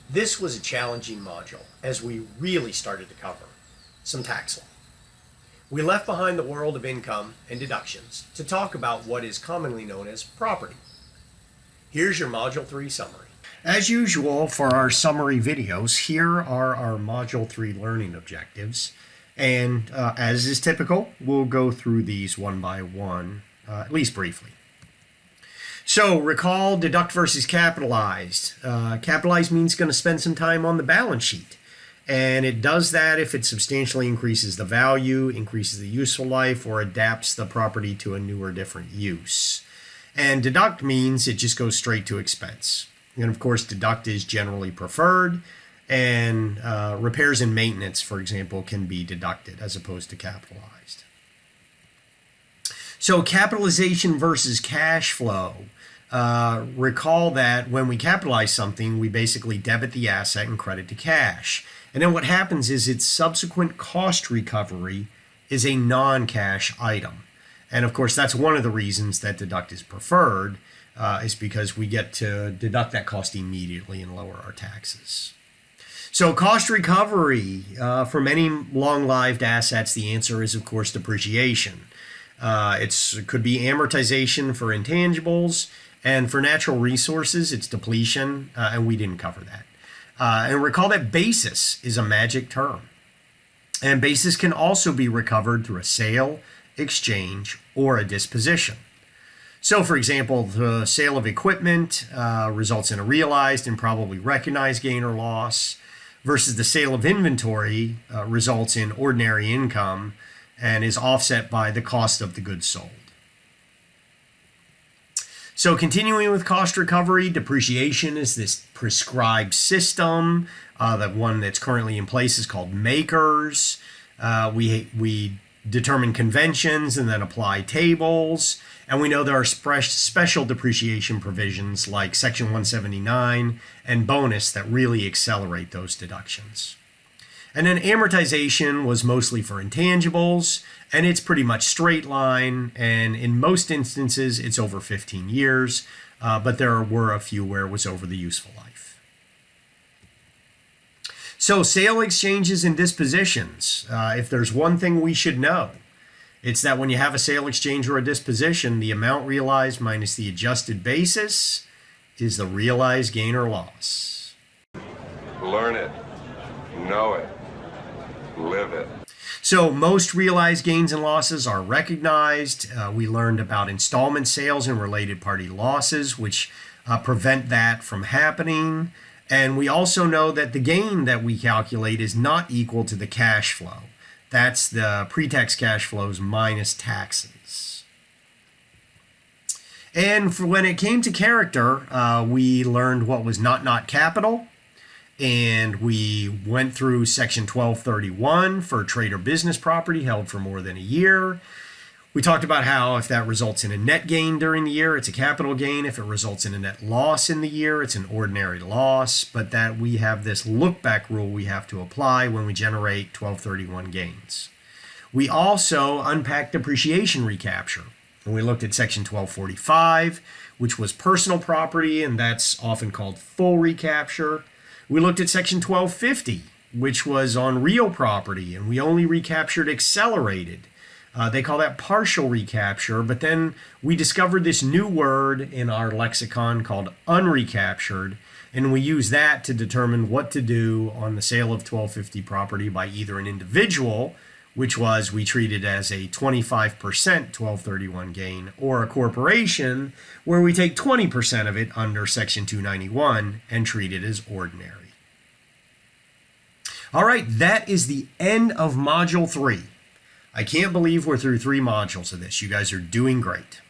This was a challenging module as we really started to cover some tax law. We left behind the world of income and deductions to talk about what is commonly known as property. Here's your Module 3 summary. As usual for our summary videos, here are our Module 3 learning objectives. And as is typical, we'll go through these one by one, at least briefly. So recall deduct versus capitalized. Capitalized means going to spend some time on the balance sheet. And it does that if it substantially increases the value, increases the useful life, or adapts the property to a new or different use. And deduct means it just goes straight to expense. And of course, deduct is generally preferred. And repairs and maintenance, for example, can be deducted as opposed to capitalized. So capitalization versus cash flow. Recall that when we capitalize something, we basically debit the asset and credit to cash. And then what happens is its subsequent cost recovery is a non-cash item. And of course, that's one of the reasons that deduct is preferred, is because we get to deduct that cost immediately and lower our taxes. So cost recovery from any long-lived assets, the answer is, of course, depreciation. It could be amortization for intangibles, and for natural resources, it's depletion, and we didn't cover that. And recall that basis is a magic term. And basis can also be recovered through a sale, exchange, or a disposition. So, for example, the sale of equipment results in a realized and probably recognized gain or loss, versus the sale of inventory results in ordinary income and is offset by the cost of the goods sold. So continuing with cost recovery, depreciation is this prescribed system. The one that's currently in place is called makers. We determine conventions and then apply tables. And we know there are special depreciation provisions like Section 179 and bonus that really accelerate those deductions. And then amortization was mostly for intangibles, and it's pretty much straight line, and in most instances it's over 15 years, but there were a few where it was over the useful life. So sale exchanges and dispositions, if there's one thing we should know, it's that when you have a sale exchange or a disposition, the amount realized minus the adjusted basis is the realized gain or loss. Learn it, know it, live it. So most realized gains and losses are recognized. We learned about installment sales and related party losses, which prevent that from happening. And we also know that the gain that we calculate is not equal to the cash flow. That's the pre-tax cash flows minus taxes. And for when it came to character, we learned what was not capital. And we went through Section 1231 for trade or business property held for more than a year. We talked about how if that results in a net gain during the year, it's a capital gain. If it results in a net loss in the year, it's an ordinary loss. But that we have this look-back rule we have to apply when we generate 1231 gains. We also unpacked depreciation recapture. And we looked at Section 1245, which was personal property, and that's often called full recapture. We looked at Section 1250, which was on real property, and we only recaptured accelerated. They call that partial recapture, but then we discovered this new word in our lexicon called unrecaptured, and we use that to determine what to do on the sale of 1250 property by either an individual, which was we treated as a 25% 1231 gain, or a corporation, where we take 20% of it under Section 291 and treat it as ordinary. All right, that is the end of Module 3. I can't believe we're through 3 modules of this. You guys are doing great.